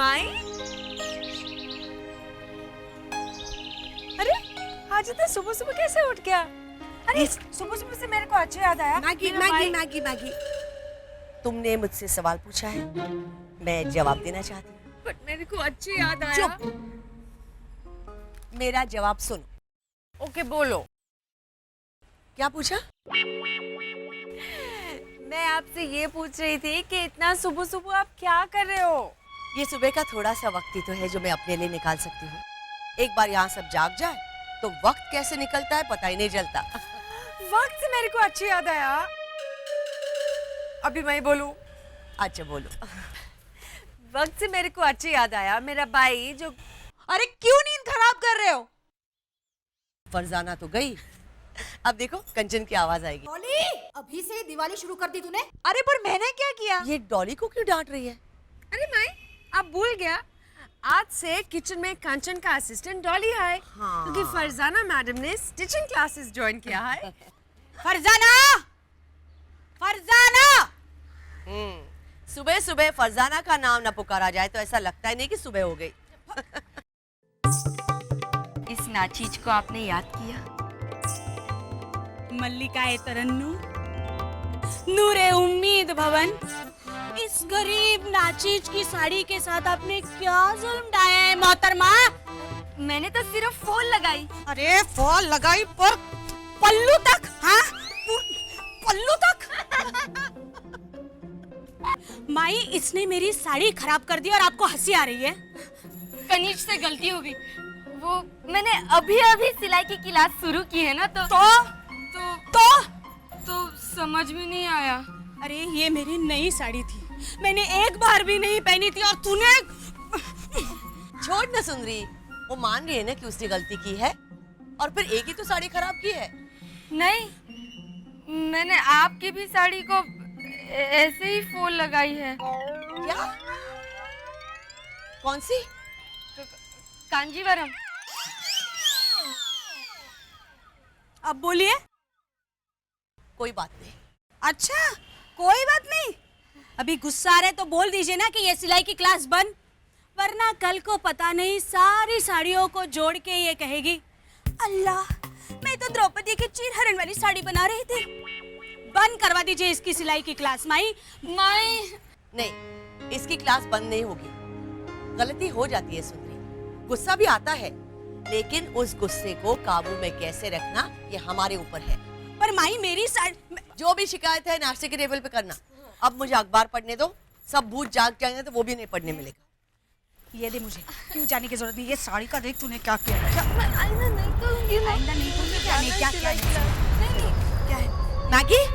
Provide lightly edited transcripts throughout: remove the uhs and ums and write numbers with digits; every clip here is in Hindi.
माई, अरे आज इतना सुबह सुबह कैसे उठ गया? अरे सुबह सुबह से मेरे को अच्छा याद आया। मैगी मैगी मैगी मैगी, तुमने मुझसे सवाल पूछा है, मैं जवाब देना चाहती हूँ। बट मेरे को अच्छी याद आया। चुप, मेरा जवाब सुन। ओके बोलो। क्या पूछा? मैं आपसे ये पूछ रही थी कि इतना सुबह सुबह आप क्या कर रहे हो? ये सुबह का थोड़ा सा वक्त ही तो है जो मैं अपने लिए निकाल सकती हूँ। एक बार यहाँ सब जाग जाए तो वक्त कैसे निकलता है पता ही नहीं चलता। वक्त से मेरे को अच्छी याद आया। अभी मैं बोलूं? अच्छा बोलो। वक्त से मेरे को अच्छी याद आया, मेरा भाई जो। अरे क्यों नींद खराब कर रहे हो? फरजाना तो गई, अब देखो कंचन की आवाज आएगी। डॉली, अभी से दिवाली शुरू कर दी तूने? अरे पर मैंने क्या किया? ये डॉली को क्यों डांट रही है? अरे माई, आप भूल गया, आज से किचन में कंचन का असिस्टेंट डॉली है। हाँ। क्योंकि फरजाना मैडम ने स्टिचिंग क्लासेस ज्वाइन किया है। फरजाना, फरजाना। सुबह सुबह फरजाना का नाम न पुकारा जाए तो ऐसा लगता ही नहीं कि सुबह हो गई। इस नाचीज को आपने याद किया? मल्लिकाए तरन्नु, नूरे उम्मीद भवन, इस गरीब नाचीज की साड़ी के साथ आपने क्या जुल्म ढाया है मोहतरमा? मैंने तो सिर्फ फॉल लगाई। अरे फॉल लगाई पर पल्लू तक? हाँ, पल्लू तक? माई, इसने मेरी साड़ी खराब कर दी और आपको हंसी आ रही है? कनीज से गलती हो गई। वो मैंने अभी अभी सिलाई की क्लास शुरू की है ना, तो समझ में नहीं आया। अरे ये मेरी नई साड़ी थी, मैंने एक बार भी नहीं पहनी थी और तूने। छोड़ ना सुंदरी, वो मान रही है ना कि उसने गलती की है और फिर एक ही तो साड़ी खराब की है। नहीं, मैंने आपकी भी साड़ी को ऐसे ही फॉल लगाई है। क्या? कौन सी? कांजीवरम। अब बोलिए। कोई बात नहीं। अच्छा, कोई बात नहीं। अभी गुस्सा आ रहे तो बोल दीजिए ना कि ये सिलाई की क्लास बंद, वरना कल को पता नहीं सारी साड़ियों को जोड़ के ये कहेगी, अल्लाह, मैं तो द्रौपदी की चीरहरण वाली साड़ी बना रही थी। बंद करवा दीजिए इसकी सिलाई की क्लास। माई नहीं, इसकी क्लास बंद नहीं होगी। गलती हो जाती है सुंदरी, गुस्सा भी आता है, लेकिन उस गुस्से को काबू में कैसे रखना ये हमारे ऊपर है। पर माई मेरी साड़ी। जो भी शिकायत है नाश्ते के टेबल पे करना। अब मुझे अखबार पढ़ने दो, सब भूत जाग जाएंगे तो वो भी नहीं पढ़ने मिलेगा। ये दे मुझे, क्यों जाने की जरूरत नहीं। ये साड़ी का देख तूने क्या किया। आईना नहीं करूंगी मैं। आइंदा नहीं करूंगी। क्या नहीं, क्या क्या नहीं, क्या है? मैगी,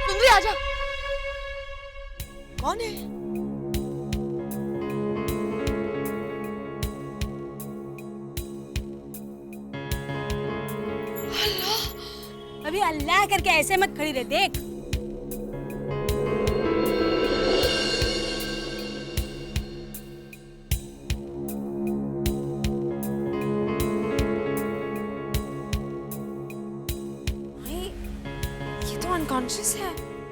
सुंदरी आजा। कौन है? अभी अल्लाह करके ऐसे मत खड़ी रहे, देख। ये तो अनकॉन्शियस है।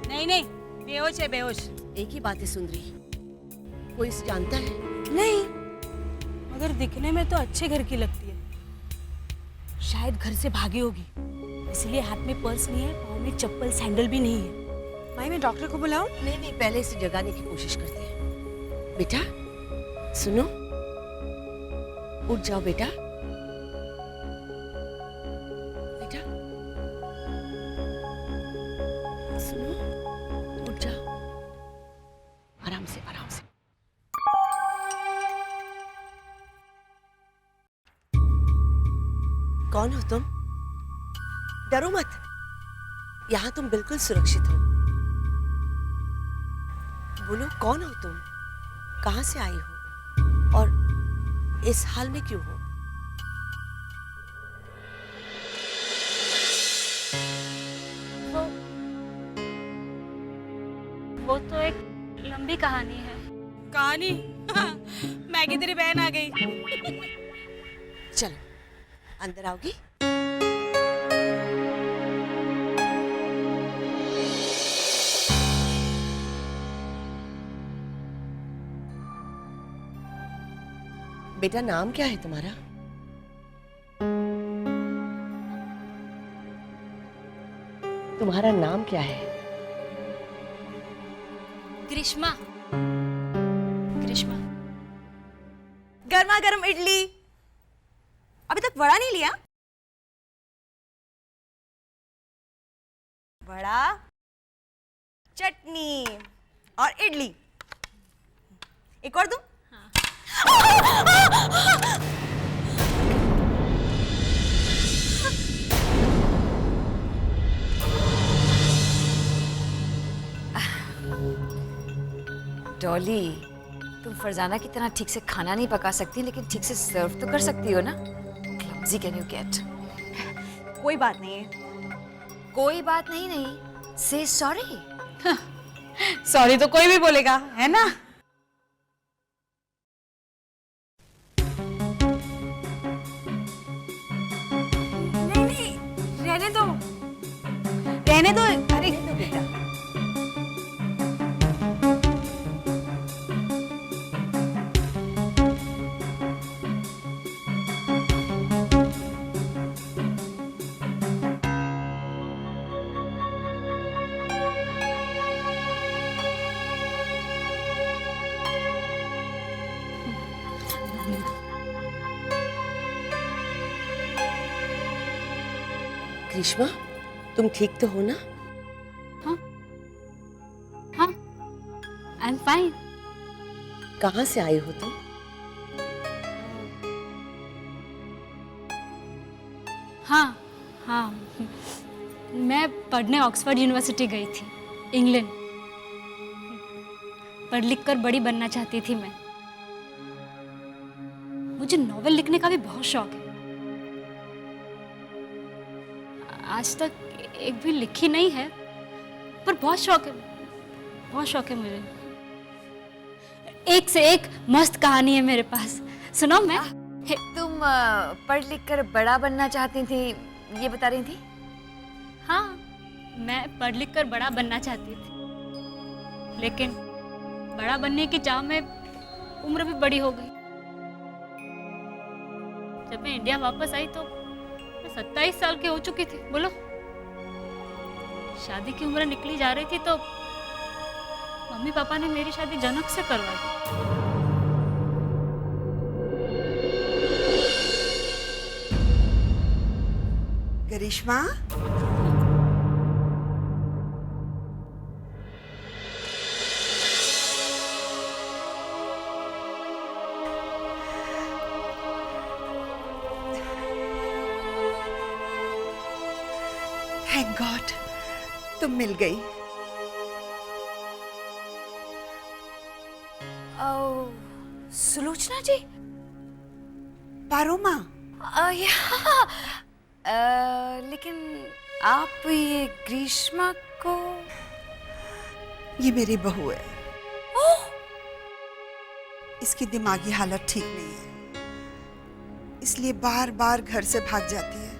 नहीं नहीं, बेहोश है, बेहोश। एक ही बात है सुंदरी, कोई इसे जानता है? नहीं, मगर दिखने में तो अच्छे घर की लगती है। शायद घर से भागी होगी, इसलिए हाथ में पर्स नहीं है, पाँव में चप्पल सैंडल भी नहीं है। माई, मैं डॉक्टर को बुलाऊं? नहीं नहीं, पहले इसे जगाने की कोशिश करते हैं। बेटा सुनो, उठ जाओ बेटा। बेटा सुनो, उठ जाओ, आराम से आराम से। कौन हो तुम? डरो मत, यहाँ तुम बिल्कुल सुरक्षित हो। बोलो कौन हो तुम, कहाँ से आई हो और इस हाल में क्यों हो? वो तो एक लंबी कहानी है। कहानी? मैगी तेरी बहन आ गई। चलो अंदर आओगी? बेटा नाम क्या है तुम्हारा? तुम्हारा नाम क्या है? ग्रीष्मा। ग्रीष्मा। गर्मा गर्म इडली। अभी तक वड़ा नहीं लिया? वड़ा, चटनी और इडली। एक और दूं? डॉली, तुम फरजाना की तरह ठीक से खाना नहीं पका सकती, लेकिन ठीक से सर्व तो कर सकती हो ना? Clumsy can you get? कोई बात नहीं है। कोई बात नहीं, नहीं से सॉरी। सॉरी तो कोई भी बोलेगा, है ना? नहीं, रहने दो। रहने दो। अरे बेटा ग्रीष्मा, तुम ठीक तो हो ना? हाँ, आई एम फाइन। कहाँ से आई हो तुम? हाँ हाँ, मैं पढ़ने ऑक्सफोर्ड यूनिवर्सिटी गई थी, इंग्लैंड। पढ़ लिख कर बड़ी बनना चाहती थी मैं। मुझे नॉवेल लिखने का भी बहुत शौक है। आज तक एक भी लिखी नहीं है, पर बहुत शौक है, बहुत शौक है मुझे। एक से एक मस्त कहानी है मेरे पास, सुनो मैं। तुम पढ़ लिख कर बड़ा बनना चाहती थी, ये बता रही थी? हाँ, मैं पढ़ लिख कर बड़ा बनना चाहती थी, लेकिन बड़ा बनने की चाह में उम्र भी बड़ी हो गई। जब मैं इंडिया वापस आई तो मैं 27 साल की हो चुकी थी। बोलो, शादी की उम्र निकली जा रही थी तो मम्मी पापा ने मेरी शादी जनक से करवा दी। करिश्मा, थैंक गॉड तुम मिल गई। सुलोचना जी? पारोमा, लेकिन आप ये ग्रीष्मा को? ये मेरी बहू है। इसकी दिमागी हालत ठीक नहीं है, इसलिए बार बार घर से भाग जाती है।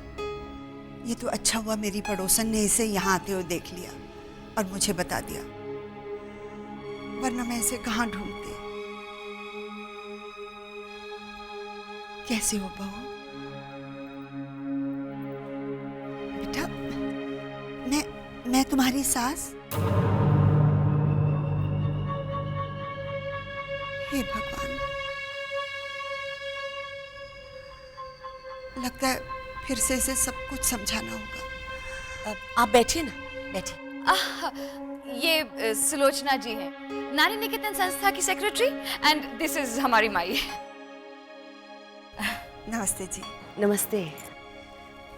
ये तो अच्छा हुआ मेरी पड़ोसन ने इसे यहाँ आते हुए देख लिया और मुझे बता दिया, वरना मैं इसे कहाँ ढूंढती। कैसी हो बहू? बेटा, मैं तुम्हारी सास? हे भगवान, लगता है फिर से इसे सब कुछ समझाना होगा। आप बैठिए ना, बैठिए। ये सुलोचना जी हैं, नारी निकेतन संस्था की सेक्रेटरी, एंड दिस इज हमारी माई। नमस्ते जी। नमस्ते।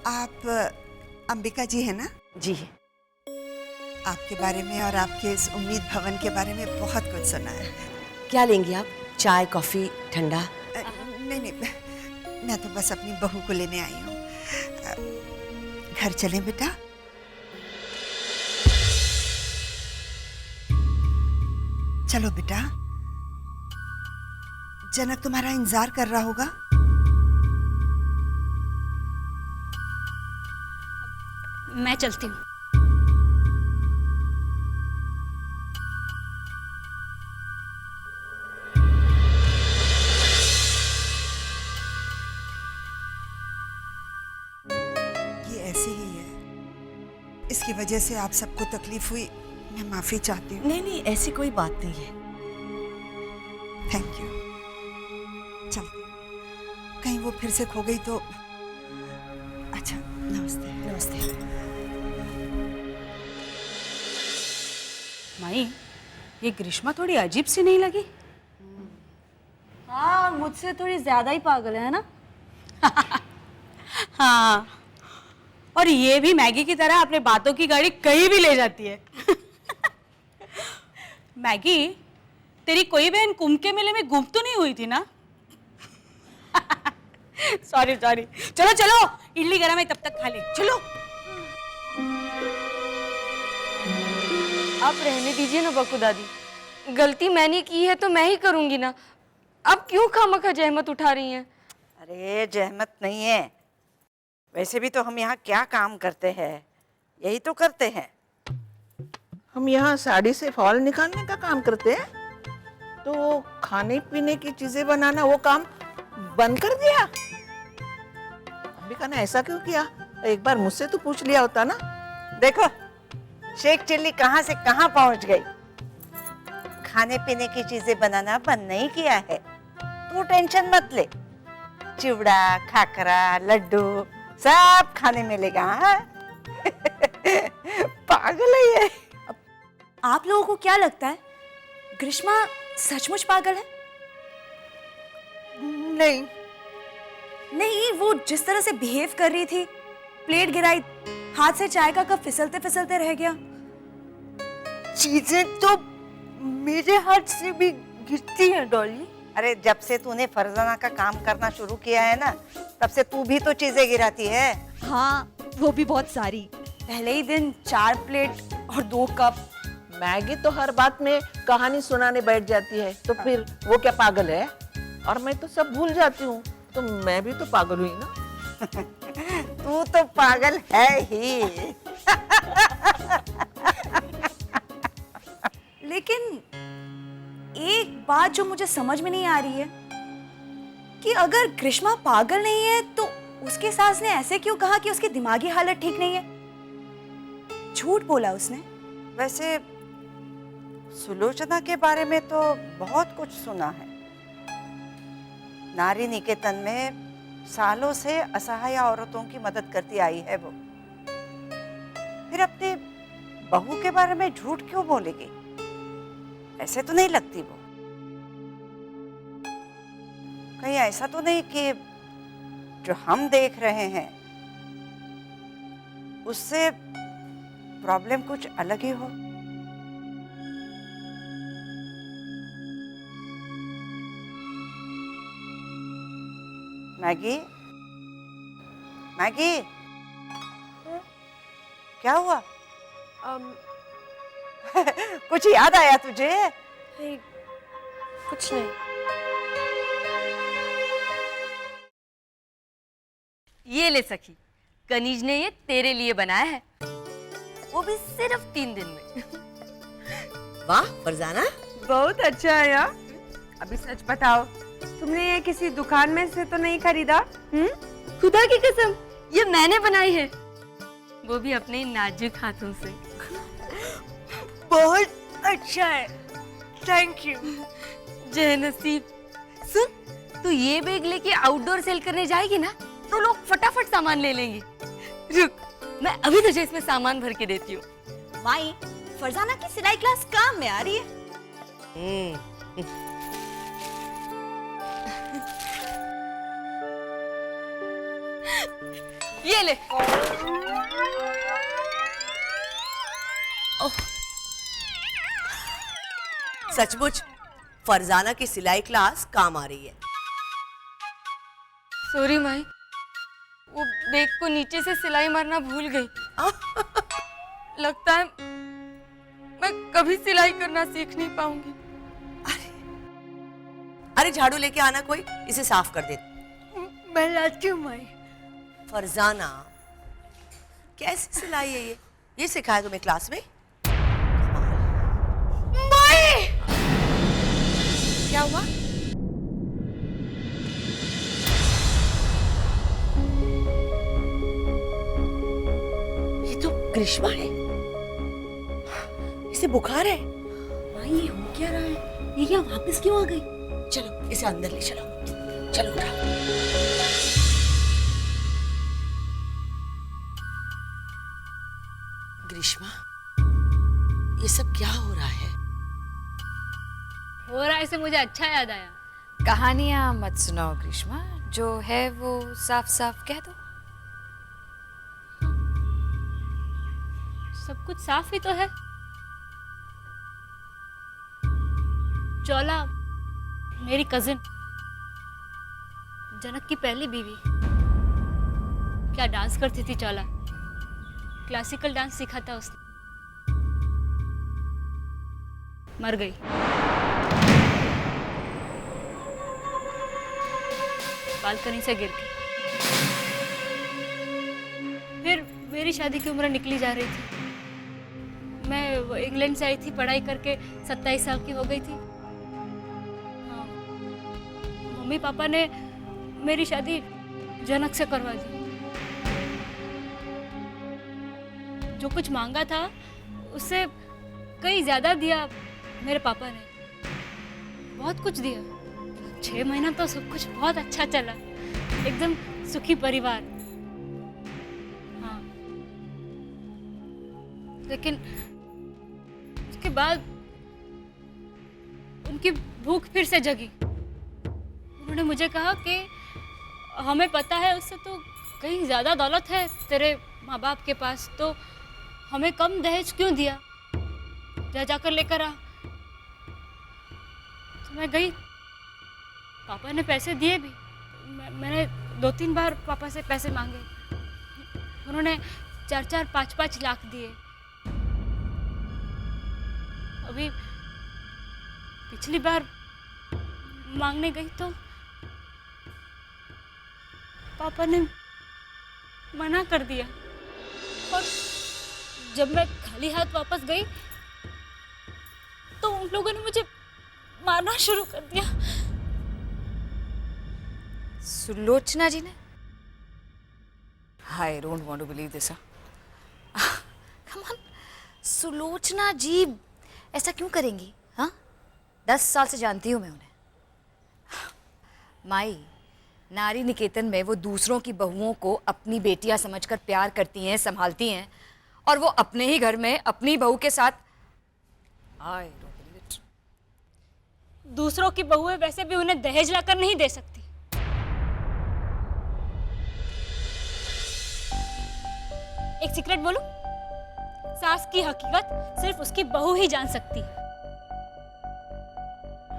आप अंबिका जी हैं ना? जी। आपके बारे में और आपके इस उम्मीद भवन के बारे में बहुत कुछ सुना है। क्या लेंगी आप? चाय, कॉफी, ठंडा? नहीं, मैं तो बस अपनी बहू को लेने आई हूँ। घर चलें बेटा? चलो बेटा, जनक तुम्हारा इंतजार कर रहा होगा। मैं चलती हूँ। इसकी वजह से आप सबको तकलीफ हुई, मैं माफ़ी चाहती हूँ। नहीं नहीं, ऐसी कोई बात नहीं है। Thank you. चल, कहीं वो फिर से खो गई तो। अच्छा, नमस्ते। नमस्ते। माई, ये ग्रीष्मा थोड़ी अजीब सी नहीं लगी? हाँ, और मुझसे थोड़ी ज्यादा ही पागल है ना? हाँ, और ये भी मैगी की तरह अपने बातों की गाड़ी कहीं भी ले जाती है। मैगी, तेरी कोई बहन कुंभ के मेले में गुम तो नहीं हुई थी ना? सॉरी सॉरी, चलो चलो, इडली गरम है, तब तक खा ले, चलो। आप रहने दीजिए ना बकू दादी, गलती मैंने की है तो मैं ही करूंगी ना। अब क्यों खामखा जहमत उठा रही हैं? अरे जहमत नहीं है, वैसे भी तो हम यहाँ क्या काम करते हैं, यही तो करते हैं। हम यहाँ साड़ी से फॉल निकालने का काम करते हैं, तो खाने पीने की चीजें बनाना वो काम बंद कर दिया। अंबिका ने ऐसा क्यों किया? एक बार मुझसे तो पूछ लिया होता ना। देखो, शेख चिल्ली कहाँ से कहाँ पहुँच गई। खाने पीने की चीजें बनाना बंद नहीं किया है, तू टेंशन मत ले। चिवड़ा, खाकरा, लड्डू सब खाने मिलेगा। हाँ? पागल है ये। आप लोगों को क्या लगता है, ग्रीष्मा सचमुच पागल है? नहीं, नहीं, वो जिस तरह से बिहेव कर रही थी, प्लेट गिराई, हाथ से चाय का कप फिसलते फिसलते रह गया। चीजें तो मेरे हाथ से भी गिरती हैं डॉली। अरे जब से तूने फरजाना का काम करना शुरू किया है ना, तब से तू भी तो चीजें गिराती है। हाँ, वो भी बहुत सारी। पहले ही दिन 4 प्लेट और 2 कप। मैगी तो हर बात में कहानी सुनाने बैठ जाती है, तो फिर वो क्या पागल है? और मैं तो सब भूल जाती हूँ, तो मैं भी तो पागल हुई ना। तू तो पागल है ही। लेकिन एक बात जो मुझे समझ में नहीं आ रही है कि अगर ग्रीष्मा पागल नहीं है तो उसके सास ने ऐसे क्यों कहा कि उसकी दिमागी हालत ठीक नहीं है? झूठ बोला उसने। वैसे सुलोचना के बारे में तो बहुत कुछ सुना है। नारी निकेतन में सालों से असहाय औरतों की मदद करती आई है वो। फिर अपनी बहू के बारे में झूठ क्यों बोलेगी? ऐसे तो नहीं लगती वो। कहीं ऐसा तो नहीं कि जो हम देख रहे हैं उससे प्रॉब्लम कुछ अलग ही हो। मैगी, मैगी, क्या हुआ? कुछ याद आया तुझे? नहीं, कुछ नहीं। ये ले सखी, कनीज ने ये तेरे लिए बनाया है, वो भी सिर्फ 3 दिन में। वाह फरजाना, बहुत अच्छा है यार। अभी सच बताओ, तुमने ये किसी दुकान में से तो नहीं खरीदा? खुदा की कसम, ये मैंने बनाई है, वो भी अपने नाजुक हाथों से। बहुत अच्छा है, थैंक यू। जय नसीब। सुन, तू ये बैग लेके आउटडोर सेल करने जाएगी ना, तो लोग फटाफट सामान ले लेंगे। रुक, मैं अभी तुझे इसमें सामान भर के देती हूँ। माई, फरजाना की सिलाई क्लास काम में आ रही है। ये ले। सचमुच फरजाना की सिलाई क्लास काम आ रही है। सॉरी माई, वो बैग को नीचे से सिलाई मारना भूल गई। लगता है मैं कभी सिलाई करना सीख नहीं पाऊंगी। अरे झाड़ू लेके आना, कोई इसे साफ कर दे। मैं लाती हूँ माई। फरजाना, कैसी सिलाई है ये सिखाया तुम्हें क्लास में? माई! क्या हुआ? ये तो ग्रीष्मा है, इसे बुखार है। माँ ये हो क्या रहा है? ये क्या वापस क्यों आ गई? चलो इसे अंदर ले चलो, चलो उठा। ग्रीष्मा, ये सब क्या हो रहा है? हो रहा है से मुझे अच्छा याद आया। कहानियां मत सुनाओ ग्रीष्मा, जो है वो साफ साफ कह दो। सब कुछ साफ ही तो है। चौला मेरी कजिन, जनक की पहली बीवी। क्या डांस करती थी चौला, क्लासिकल डांस सीखा था उसने। मर गई। बालकनी से गिर के। फिर मेरी शादी की उम्र निकली जा रही थी। मैं इंग्लैंड से आई थी पढ़ाई करके, 27 साल की हो गई थी। हाँ, मम्मी पापा ने मेरी शादी जनक से करवा दी। जो कुछ मांगा था उससे कई ज्यादा दिया मेरे पापा ने, बहुत कुछ दिया। 6 महीना तो सब कुछ बहुत अच्छा चला, एकदम सुखी परिवार। हाँ, लेकिन उसके बाद उनकी भूख फिर से जगी। उन्होंने मुझे कहा कि हमें पता है उससे तो कहीं ज्यादा दौलत है तेरे माँ बाप के पास, तो हमें कम दहेज क्यों दिया, जा जाकर लेकर आ। तो मैं गई, पापा ने पैसे दिए भी। मैंने 2-3 बार पापा से पैसे मांगे, उन्होंने 4-4, 5-5 लाख दिए। अभी पिछली बार मांगने गई तो पापा ने मना कर दिया, और जब मैं खाली हाथ वापस गई तो उन लोगों ने मुझे मारना शुरू कर दिया। सुलोचना जी ने? I don't want to believe this. Come on, Sulochana ji ऐसा क्यों करेंगी? हाँ, 10 साल से जानती हूँ मैं उन्हें। माई, नारी निकेतन में वो दूसरों की बहुओं को अपनी बेटियां समझकर प्यार करती हैं, संभालती हैं, और वो अपने ही घर में अपनी बहू के साथ। I don't believe it. दूसरों की बहुएं वैसे भी उन्हें दहेज लाकर नहीं दे सकती। एक सीक्रेट बोलूं? सास की हकीकत सिर्फ उसकी बहू ही जान सकती है।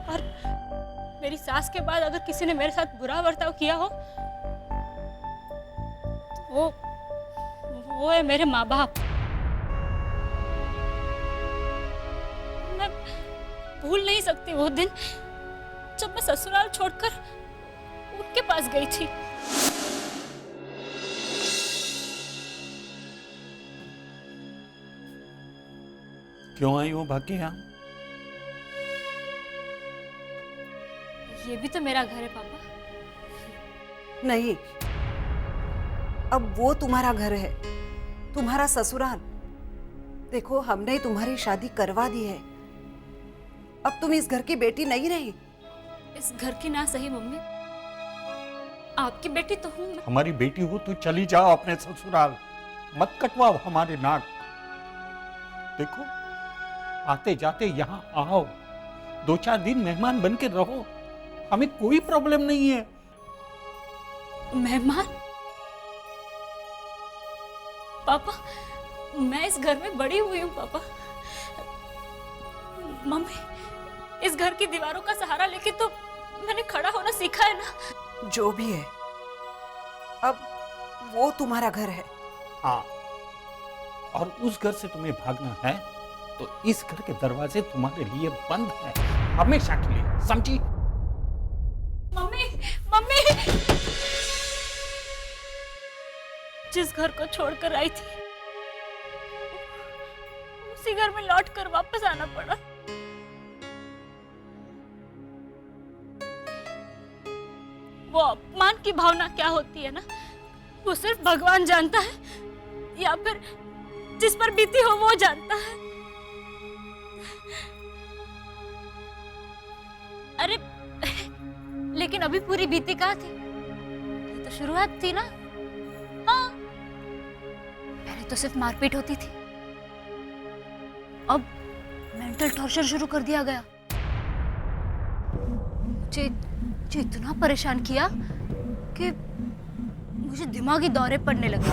और मेरी सास के बाद अगर किसी ने मेरे साथ बुरा बर्ताव किया हो तो वो है मेरे माँ बाप। मैं भूल नहीं सकती वो दिन जब मैं ससुराल छोड़कर उनके पास गई थी। क्यों आई हो भाग्य यहाँ? ये भी तो मेरा घर है पापा। नहीं, अब वो तुम्हारा घर है, तुम्हारा ससुराल। देखो, हमने तुम्हारी शादी करवा दी है, अब तुम इस घर की बेटी नहीं रही। इस घर की ना सही मम्मी, आपकी बेटी तो हूँ मैं। हमारी बेटी हो तो चली जाओ अपने ससुराल, मत कटवाओ हमारे नाक। देखो, आते जाते यहाँ आओ, 2-4 दिन मेहमान बन के रहो, हमें कोई प्रॉब्लम नहीं है। मेहमान? पापा, मैं इस घर में बड़ी हुई हूँ पापा। मम्मी, इस घर की दीवारों का सहारा लेके तो मैंने खड़ा होना सीखा है ना। जो भी है, अब वो तुम्हारा घर है। हाँ, और उस घर से तुम्हें भागना है तो इस घर के दरवाजे तुम्हारे लिए बंद हैं, हमेशा के लिए, समझी? मम्मी, मम्मी, जिस घर को छोड़कर आई थी उसी घर में लौटकर वापस आना पड़ा। वो अपमान की भावना क्या होती है ना, वो सिर्फ भगवान जानता है, या फिर जिस पर बीती हो वो जानता है। अरे लेकिन अभी पूरी बीती कहाँ थी? ये तो शुरुआत थी ना। हाँ, पहले तो सिर्फ मारपीट होती थी, अब मेंटल टॉर्चर शुरू कर दिया गया। मुझे इतना परेशान किया कि मुझे दिमागी दौरे पड़ने लगे।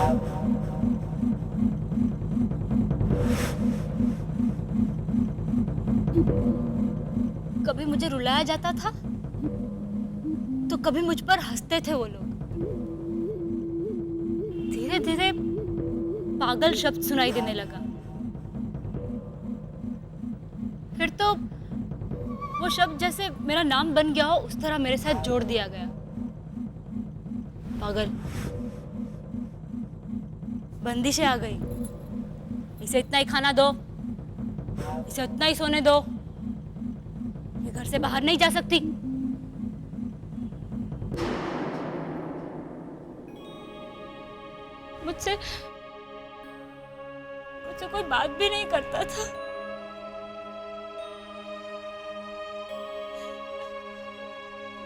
कभी मुझे रुलाया जाता था तो कभी मुझ पर हंसते थे वो लोग। धीरे धीरे पागल शब्द सुनाई देने लगा। फिर तो वो शब्द जैसे मेरा नाम बन गया हो उस तरह मेरे साथ जोड़ दिया गया। पागल। बंदिशें आ गई। इसे इतना ही खाना दो, इसे उतना ही सोने दो, ये घर से बाहर नहीं जा सकती। मुझसे कोई बात भी नहीं करता था।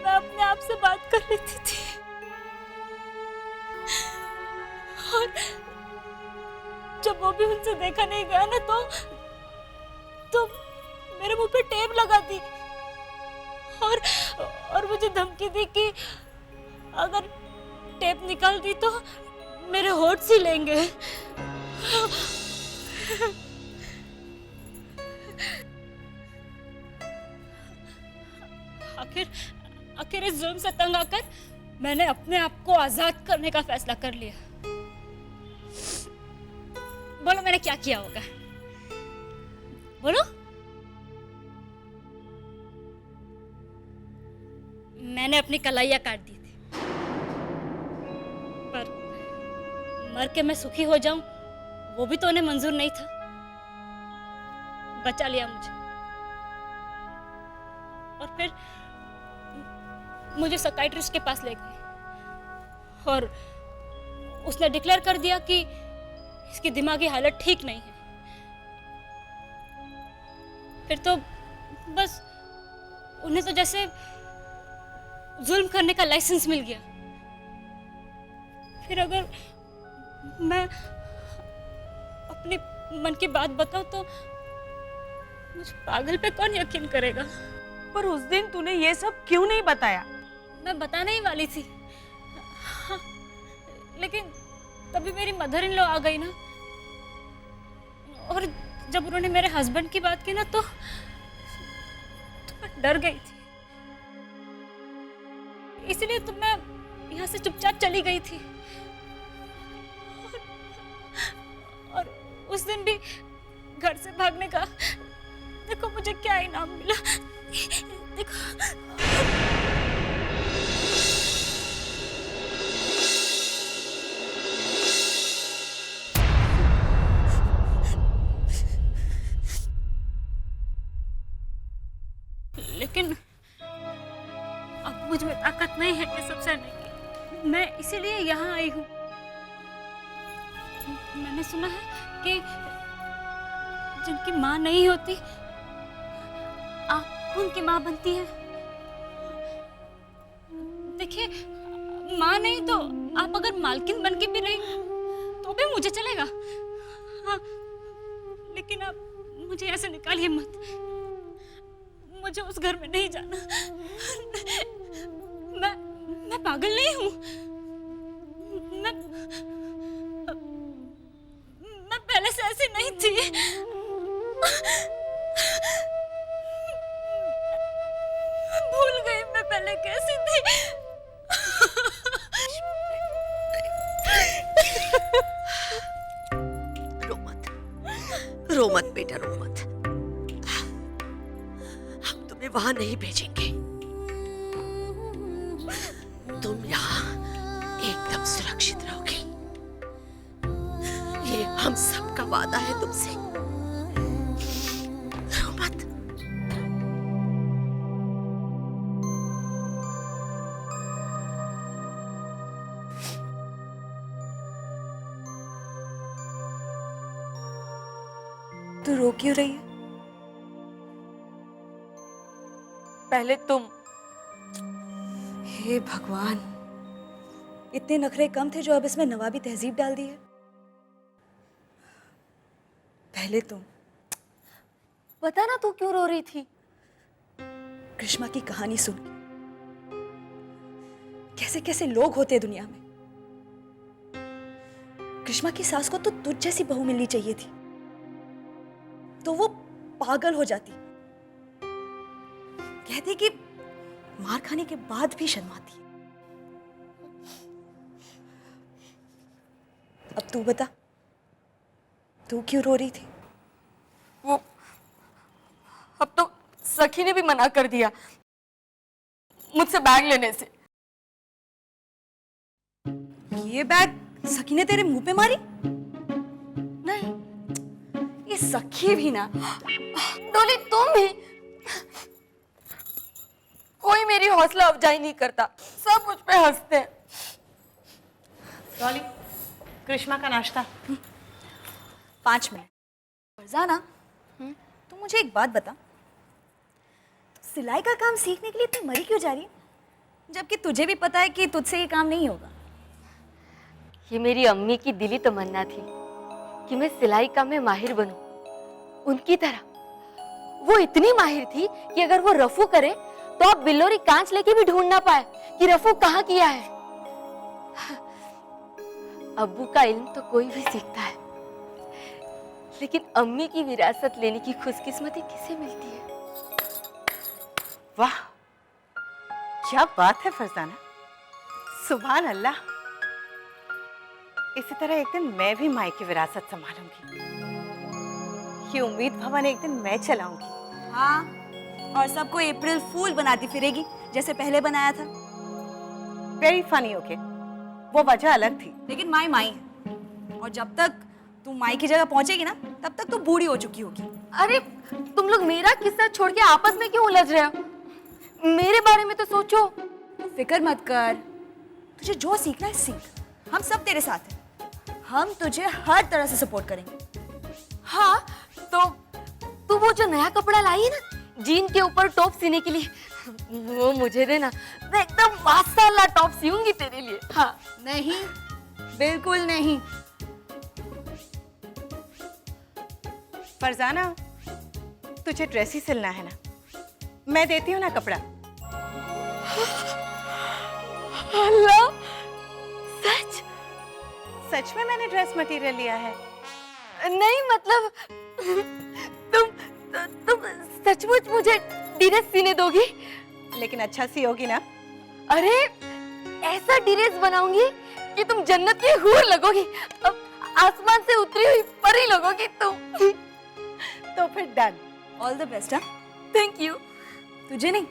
मैं अपने आप से बात कर लेती थी और जब वो भी उनसे देखा नहीं गया ना तो मेरे मुंह पे टेप लगा दी और मुझे धमकी दी कि अगर टेप निकाल दी तो मेरे होठ सी लेंगे। आखिर इस जुल्म से तंग आकर मैंने अपने आप को आजाद करने का फैसला कर लिया। बोलो मैंने क्या किया होगा? बोलो। मैंने अपनी कलाइयां काट दी थी, पर मर के मैं सुखी हो जाऊं वो भी तो उन्हें मंजूर नहीं था। बचा लिया मुझे और फिर मुझे साइकियाट्रिस्ट के पास ले गए और उसने डिक्लेयर कर दिया कि इसकी दिमागी हालत ठीक नहीं है। फिर तो बस उन्हें तो जैसे जुल्म करने का लाइसेंस मिल गया। फिर अगर मैं अपने मन की बात बताऊं तो मुझ पागल पे कौन यकीन करेगा? पर उस दिन तूने ये सब क्यों नहीं बताया? मैं बताने ही वाली थी। हाँ, लेकिन तभी मेरी मदर इन लॉ आ गई ना, और जब उन्होंने मेरे हस्बैंड की बात की ना तो मैं डर गई थी। इसलिए तो मैं यहाँ से चुपचाप चली गई थी। और उस दिन भी घर से भागने का देखो मुझे क्या इनाम मिला। देखो लेकिन अब मुझ में ताकत नहीं है ये सब सहने की। मैं इसीलिए यहाँ आई हूँ। मैंने सुना है कि जिनकी माँ नहीं होती आप उनकी माँ बनती है। देखिए, माँ नहीं तो आप अगर मालकिन बन के भी रही तो भी मुझे चलेगा। हाँ, लेकिन आप मुझे ऐसे निकालिए मत। मुझे उस घर में नहीं जाना। मैं पागल नहीं हूँ। मैं पहले से ऐसी नहीं थी। भूल गई मैं पहले कैसी थी। रो मत बेटा, रो मत। हम तुम्हें वहां नहीं भेजेंगे। तुम यहाँ एकदम सुरक्षित रहोगे। ये हम सबका वादा है तुमसे। रो मत। तू रो क्यों रही है? पहले तुम। हे भगवान, इतने नखरे कम थे जो अब इसमें नवाबी तहजीब डाल दी है। पहले तुम। बता ना तू क्यों रो रही थी? कृष्णा की कहानी सुन के कैसे कैसे लोग होते हैं दुनिया में। कृष्णा की सास को तो तुझ जैसी बहू मिलनी चाहिए थी, तो वो पागल हो जाती। कहती कि मार खाने के बाद भी शर्माती है। अब तू बता, तू क्यों रो रही थी? वो अब तो सखी ने भी मना कर दिया मुझसे बैग लेने से। ये बैग सखी ने तेरे मुंह पे मारी? नहीं, ये सखी भी ना। डोली तुम भी। कोई मेरी हौसला अफजाई नहीं करता, सब मुझ पे हंसते हैं। डॉली, कृष्णा का नाश्ता। 5 मिनट। फरजाना, तू मुझे एक बात बता, तू सिलाई का काम सीखने के लिए तू मरी क्यों जा रही है, जबकि तुझे भी पता है कि तुझसे ये काम नहीं होगा? ये मेरी अम्मी की दिली तमन्ना थी कि मैं सिलाई काम में माहिर बनूं, उनकी तरह। वो इतनी माहिर थी कि अगर वो रफू करे तो आप बिल्लोरी कांच लेके भी ढूंढ ना पाए कि रफू कहाँ किया है। अब्बू का इल्म तो कोई भी सीखता है, लेकिन अम्मी की विरासत लेने की खुशकिस्मती किसे मिलती है? वाह, क्या बात है फरजाना, सुभान अल्लाह। इसी तरह एक दिन मैं भी माई की विरासत संभालूंगी। ये उम्मीद भवन एक दिन मैं चलाऊंगी। हाँ, और सबको अप्रैल फूल बनाती फिरेगी जैसे पहले बनाया था। Very funny. ओके, वो वजह अलग थी, लेकिन माई माई है, और जब तक तू माई की जगह पहुंचेगी ना, तब तक तू बूढ़ी हो चुकी होगी। अरे तुम लोग मेरा किस्सा छोड़ के आपस में क्यों उलझ रहे हो? मेरे बारे में तो सोचो। तू फिक्र मत कर, तुझे जो सीखना है सीख, हम सब तेरे साथ हैं। हम तुझे हर तरह से सपोर्ट करेंगे। हाँ, तो तू वो जो नया कपड़ा लाई है ना जीन के ऊपर टॉप सीने के लिए, वो मुझे देना, मैं एकदम माशाल्लाह टॉप सीऊंगी तेरे लिए। हाँ। नहीं, बिल्कुल नहीं। फरजाना, तुझे ड्रेस ही सिलना है ना, मैं देती हूँ ना कपड़ा। अल्लाह, सच? सच में मैंने ड्रेस मटेरियल लिया है। नहीं मतलब तुम सचमुच मुझे ड्रेस सीने दोगी? लेकिन अच्छा सी होगी ना? अरे ऐसा ड्रेस बनाऊंगी कि तुम जन्नत की हूर लगोगी, अब आसमान से उतरी हुई परी लगोगी तुम। तो फिर डन। All the best. हाँ, थैंक यू। तुझे नहीं,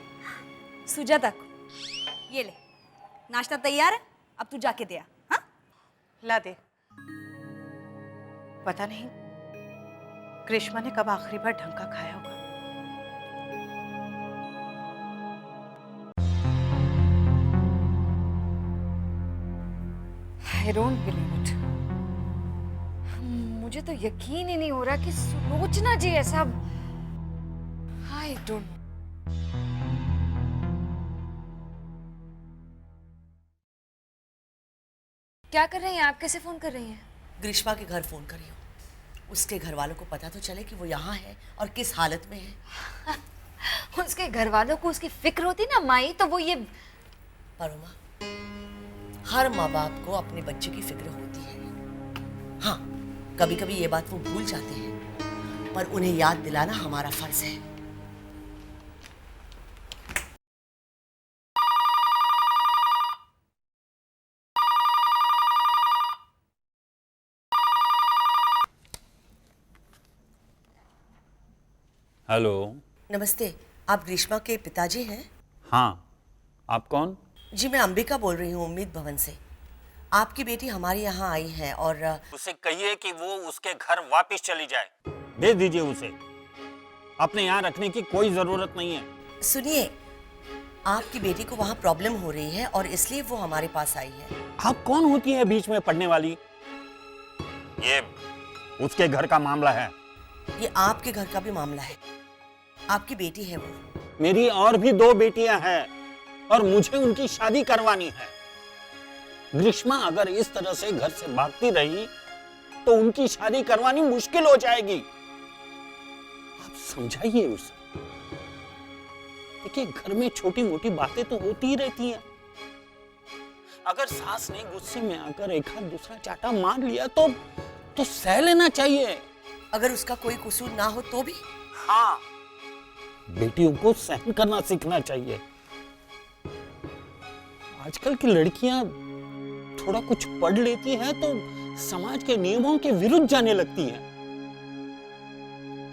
सुजाता को। ये ले, नाश्ता तैयार है, अब तू जाके दे आ। हाँ, ला दे। पता नहीं कृष्णा ने कब आखिरी बार ढंग का खाया होगा। I don't believe it. मुझे तो यकीन ही नहीं हो रहा कि सुलोचना जी ऐसा। I don't know. क्या कर रही हैं आप? कैसे फोन कर रही हैं? ग्रीष्मा के घर फोन करी हो, उसके घर वालों को पता तो चले कि वो यहाँ है और किस हालत में है। उसके घर वालों को उसकी फिक्र होती ना माई, तो वो ये। परमा, हर माँ बाप को अपने बच्चे की फिक्र होती है। हाँ, कभी कभी ये बात वो भूल जाते हैं, पर उन्हें याद दिलाना हमारा फर्ज है। हेलो। नमस्ते, आप ग्रीष्मा के पिताजी हैं? हाँ, आप कौन? जी, मैं अंबिका बोल रही हूँ, उम्मीद भवन से। आपकी बेटी हमारे यहाँ आई है और उसे कहिए कि वो उसके घर वापस चली जाए। भेज दीजिए उसे, अपने यहाँ रखने की कोई जरूरत नहीं है। सुनिए, आपकी बेटी को वहाँ प्रॉब्लम हो रही है और इसलिए वो हमारे पास आई है। आप कौन होती है बीच में पड़ने वाली? ये उसके घर का मामला है। ये आपके घर का भी मामला है। आपकी बेटी है वो। मेरी और भी 2 बेटियां हैं और मुझे उनकी शादी करवानी है। ग्रीष्मा अगर इस तरह से घर से भागती रही तो उनकी शादी करवानी मुश्किल हो जाएगी। आप समझाइए उसे। देखिए, घर में छोटी मोटी बातें तो होती ही रहती हैं। अगर सास ने गुस्से में आकर एक हाथ दूसरा चाटा मार लिया तो सह लेना चाहिए। अगर उसका कोई कसूर ना हो तो भी? हाँ, बेटियों को सहन करना सीखना चाहिए। आजकल की लड़कियां थोड़ा कुछ पढ़ लेती हैं तो समाज के नियमों के विरुद्ध जाने लगती हैं।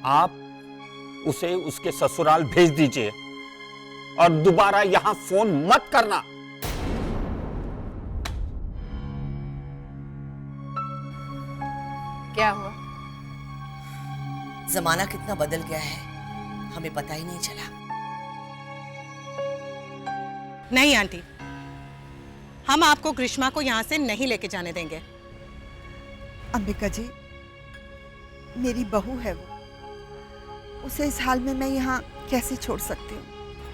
आप उसे उसके ससुराल भेज दीजिए और दोबारा यहां फोन मत करना। क्या हुआ? जमाना कितना बदल गया है, हमें पता ही नहीं चला। नहीं आंटी, हम आपको ग्रीष्मा को यहाँ से नहीं लेके जाने देंगे। अंबिका जी, मेरी बहू है वो, उसे इस हाल में मैं यहाँ कैसे छोड़ सकती हूँ?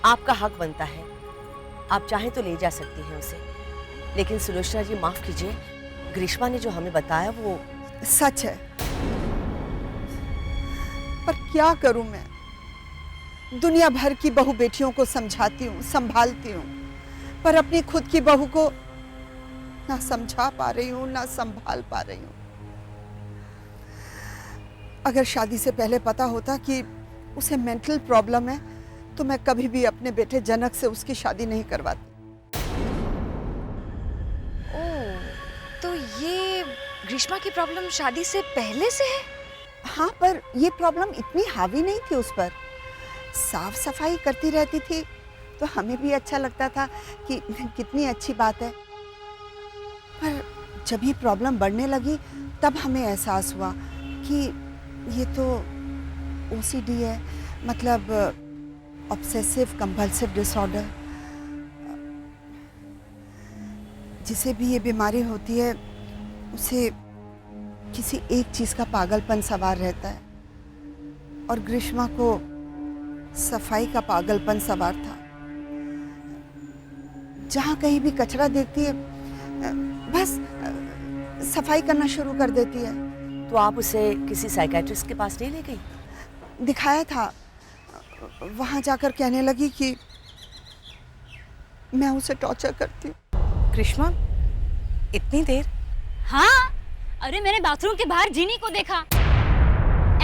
आपका हक बनता है, आप चाहें तो ले जा सकती हैं उसे। लेकिन सुलोचना जी, माफ कीजिए, ग्रीष्मा ने जो हमें बताया वो सच है। पर क्या करूं मैं? दुनिया भर की बहू बेटियों को समझाती हूँ, संभालती हूँ, पर अपनी खुद की बहू को ना समझा पा रही हूँ, ना संभाल पा रही हूँ। अगर शादी से पहले पता होता कि उसे मेंटल प्रॉब्लम है तो मैं कभी भी अपने बेटे जनक से उसकी शादी नहीं करवाती। ओह, तो ये ग्रीष्मा की प्रॉब्लम शादी से पहले से है? हाँ, पर ये प्रॉब्लम इतनी हावी नहीं थी उस पर। साफ सफाई करती रहती थी तो हमें भी अच्छा लगता था कि कितनी अच्छी बात है। पर जब ये प्रॉब्लम बढ़ने लगी तब हमें एहसास हुआ कि ये तो OCD है, मतलब ऑब्सेसिव कंपल्सिव डिसऑर्डर। जिसे भी ये बीमारी होती है उसे किसी एक चीज का पागलपन सवार रहता है, और ग्रीष्मा को सफाई का पागलपन सवार था। जहां कहीं भी कचरा देखती है बस सफाई करना शुरू कर देती है। तो आप उसे किसी साइकियाट्रिस्ट के पास नहीं ले गई? दिखाया था, वहां जाकर कहने लगी कि मैं उसे टॉर्चर करती हूँ। ग्रीष्मा, इतनी देर? हाँ, अरे मैंने बाथरूम के बाहर जीनी को देखा,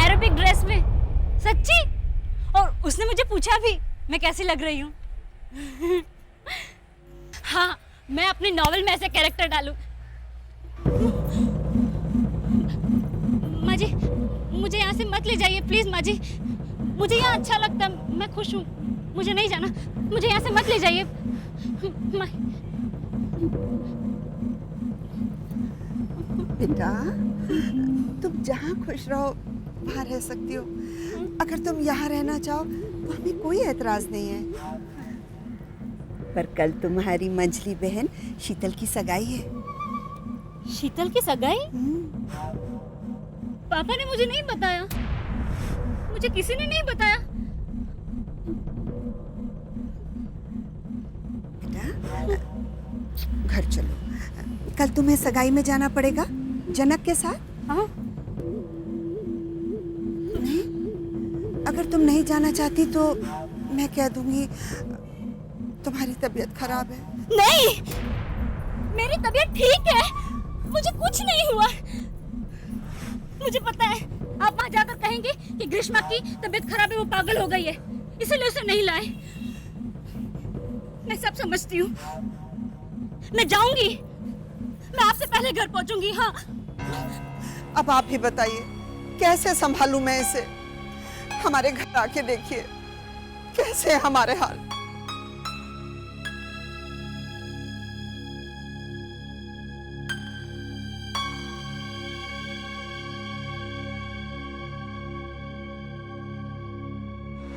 एरोबिक ड्रेस में, सच्ची। और उसने मुझे पूछा भी मैं कैसी लग रही हूँ। हाँ, मैं अपनी नॉवेल में ऐसे कैरेक्टर डालूं। माँ जी, मुझे यहाँ से मत ले जाइए प्लीज। माँ जी, मुझे यहाँ अच्छा लगता है, मैं खुश हूँ, मुझे नहीं जाना, मुझे यहाँ से मत ले जाइए। बेटा, तुम जहाँ खुश रहो वहाँ रह सकती हो। अगर तुम यहाँ रहना चाहो तो हमें कोई एतराज नहीं है। पर कल तुम्हारी मंझली बहन शीतल की सगाई है। शीतल की सगाई? पापा ने मुझे नहीं बताया, मुझे किसी ने नहीं बताया। बेटा, घर चलो, कल तुम्हें सगाई में जाना पड़ेगा जनक के साथ। हाँ? नहीं, अगर तुम नहीं जाना चाहती तो मैं कह दूंगी तुम्हारी तबीयत खराब है। नहीं, मेरी तबीयत ठीक है, मुझे कुछ नहीं हुआ। मुझे पता है आप वहां जाकर कहेंगे कि ग्रीष्मा की तबीयत खराब है, वो पागल हो गई है, इसलिए उसे नहीं लाए। मैं सब समझती हूँ, मैं जाऊंगी, मैं आपसे पहले घर पहुंचूंगी। हाँ, अब आप ही बताइए कैसे संभालूं मैं इसे? हमारे घर आके देखिए कैसे है हमारे हाल।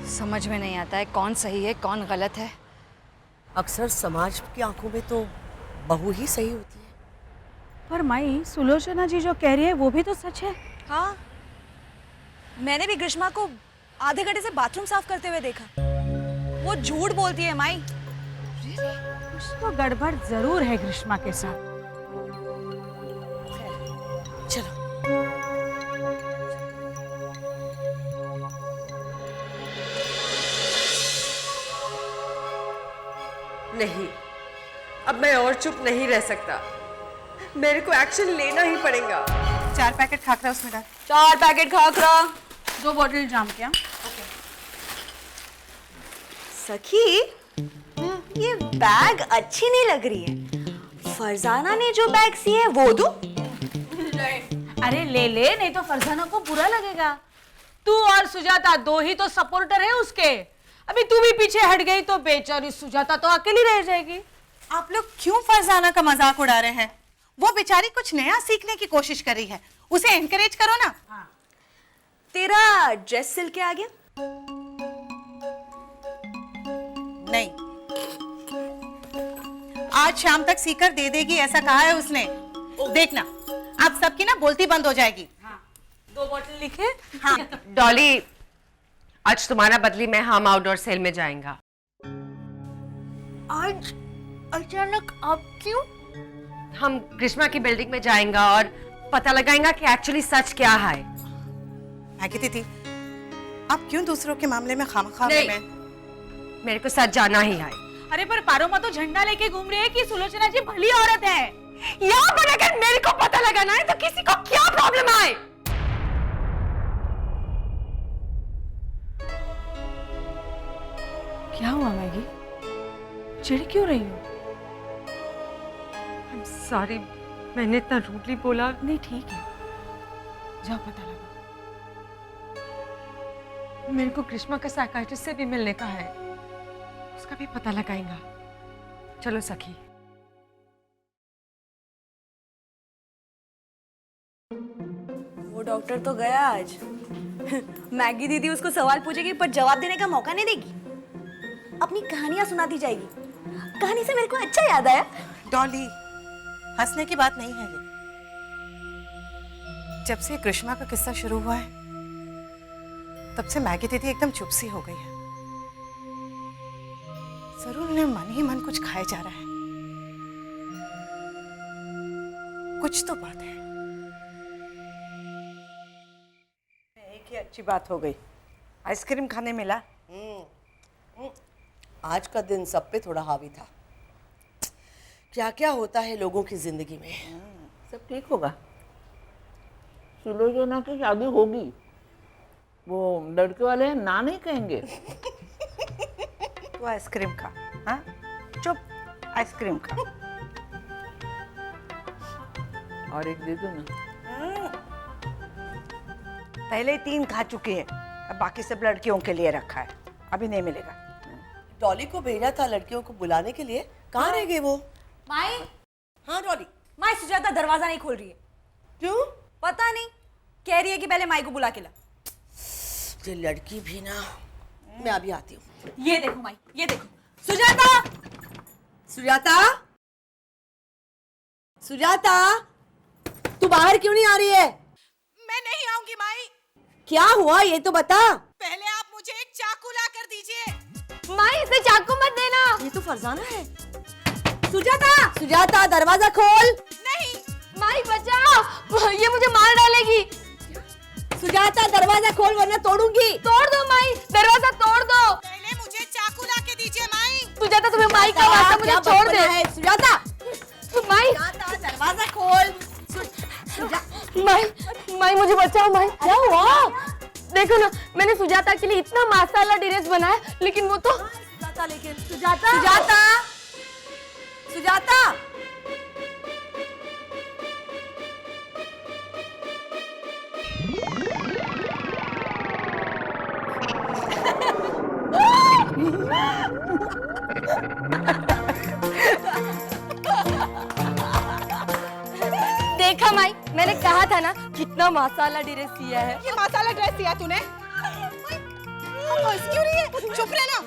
समझ में नहीं आता है कौन सही है कौन गलत है। अक्सर समाज की आंखों में तो बहू ही सही होती है। पर माई, सुलोचना जी जो कह रही है वो भी तो सच है। हाँ, मैंने भी ग्रीष्मा को आधे घंटे से बाथरूम साफ करते हुए देखा। वो झूठ बोलती है माई। कुछ तो गड़बड़ जरूर है ग्रीष्मा के साथ। चलो नहीं, अब मैं और चुप नहीं रह सकता। मेरे को एक्शन लेना ही पड़ेगा। 4 पैकेट खाकरा उसमें डाल। 4 पैकेट खाकरा, 2 बॉटल जाम क्या? सखी, ये बैग अच्छी नहीं लग रही है। फरजाना ने जो बैग सी है वो दूं? अरे ले ले, नहीं तो फरजाना को बुरा लगेगा। तू और सुजाता 2 ही तो सपोर्टर है उसके। अभी तू भी पीछे हट गई तो बेचारी सुजाता तो अकेली रह जाएगी। आप लोग क्यों फरजाना का मजाक उड़ा रहे हैं? वो बेचारी कुछ नया सीखने की कोशिश कर रही है, उसे एनकरेज करो ना। तेरा ड्रेस सिल के आ गया? नहीं, आज शाम तक सीकर दे देगी ऐसा कहा है उसने। देखना, आप सबकी ना बोलती बंद हो जाएगी। 2 बॉटल लिखे? हाँ। डॉली, आज तुम्हारा बदली में हम आउटडोर सेल में जाएंगे। आज अचानक आप क्यों? हम ग्रीष्मा की बिल्डिंग में जाएंगे और पता लगाएंगे कि एक्चुअली सच क्या है। मैगी दीदी, आप क्यों दूसरों के मामले में खामखा में? मेरे को सच जाना ही है। अरे पर पारोमा तो झंडा लेके घूम रही है कि सुलोचना जी भली औरत है। यहाँ पर अगर मेरे को पता लगाना है तो किसी को क्या प्रॉब्लम है? क्या हुआ मैगी? चिढ़ क्यों रही हो? सॉरी, मैंने इतना रूडली बोला। नहीं ठीक है, जाओ पता लगा। मेरे को ग्रीष्मा का साइकियाट्रिस्ट से भी मिलने का है, उसका भी पता लगाएंगा। चलो सखी। वो डॉक्टर तो गया आज। मैगी दीदी उसको सवाल पूछेगी पर जवाब देने का मौका नहीं देगी। अपनी कहानियां सुनाती जाएगी। कहानी से मेरे को अच्छा याद आया। डॉली, हंसने की बात नहीं है ये। जब से ग्रीष्मा का किस्सा शुरू हुआ है तब से मैगी दीदी एकदम चुप सी हो गई है। जरूर उन्हें मन ही मन कुछ खाए जा रहा है। कुछ तो बात है। एक ही अच्छी बात हो गई, आइसक्रीम खाने मिला। आज का दिन सब पे थोड़ा हावी था। क्या क्या होता है लोगों की जिंदगी में। सब ठीक होगा। सुलोचना की शादी होगी, वो लड़के वाले ना नहीं कहेंगे। तो आइसक्रीम खा। हाँ, चुप, आइसक्रीम खा। और एक दे दो ना। पहले ही 3 खा चुकी है, अब बाकी सब लड़कियों के लिए रखा है, अभी नहीं मिलेगा। डॉली को भेजा था लड़कियों को बुलाने के लिए, कहाँ रह गए वो? माई, हाँ डॉली। माई सुजाता दरवाजा नहीं खोल रही है। क्यों? पता नहीं, कह रही है कि पहले माई को बुला के ला। ये लड़की भी ना। मैं अभी आती हूँ। ये देखो माई, ये देखो। सुजाता, सुजाता, सुजाता, तू बाहर क्यों नहीं आ रही है? मैं नहीं आऊंगी माई। क्या हुआ ये तो बता। पहले आप मुझे एक चाकू ला कर दीजिए। माँ, इसे चाकू मत देना। ये तो फरजाना है। सुजाता, सुजाता, दरवाजा खोल। नहीं। माई बचाओ, ये मुझे मार डालेगी। सुजाता, दरवाजा खोल वरना तोड़ूंगी। तोड़ दो माई, दरवाजा तोड़ दो। पहले मुझे चाकू ला के दीजिए माई। सुजाता, तुम्हें माई का वास्ता, मुझे छोड़ दे। सुजाता, माई, दरवाजा खोल। माई मुझे बचाओ। माई, क्या हुआ? देखो ना, मैंने सुजाता के लिए इतना मसाला ड्रेस बनाया, लेकिन वो तो सुजाता, लेकिन सुजाता, सुजाता, सुजाता। देखा माई, मैंने कहा था ना, कितना मसाला ड्रेस सिया है। ये मसाला ड्रेस दिया तूने? हंस क्यों रही है? चुप रहना।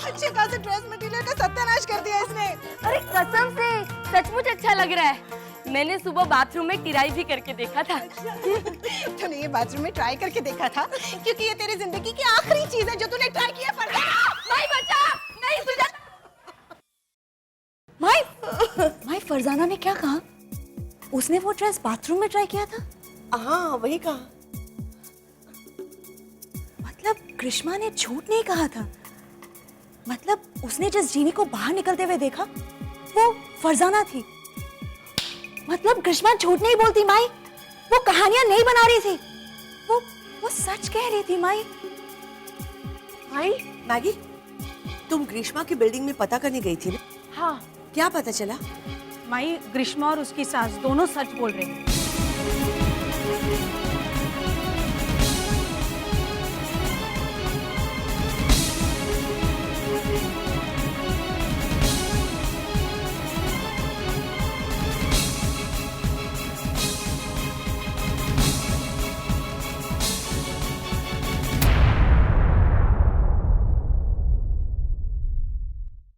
अच्छे खासे ड्रेस मटेरियल का सत्यानाश कर दिया इसने। अरे कसम से, सचमुच अच्छा लग रहा है। मैंने सुबह बाथरूम में टिराई भी करके देखा था। तूने ये बाथरूम में ट्राई करके देखा था क्योंकि ये तेरी जिंदगी की आखिरी चीज है जो तूने ट्राई किया। माई बचा, नहीं सुजाता। माई फरजाना ने क्या कहा? उसने वो ड्रेस बाथरूम में ट्राई किया था? हाँ वही कहा। मतलब ग्रीष्मा ने झूठ नहीं कहा था। मतलब उसने जिस जीनी को बाहर निकलते हुए देखा वो फरजाना थी। मतलब ग्रीष्मा झूठ नहीं बोलती माई, वो कहानियां नहीं बना रही थी, वो सच कह रही थी माई। माई मैगी, तुम ग्रीष्मा की बिल्डिंग में पता करने गई थी ना? हाँ क्या पता चला? माई, ग्रीष्मा और उसकी सास दोनों सच बोल रही हैं।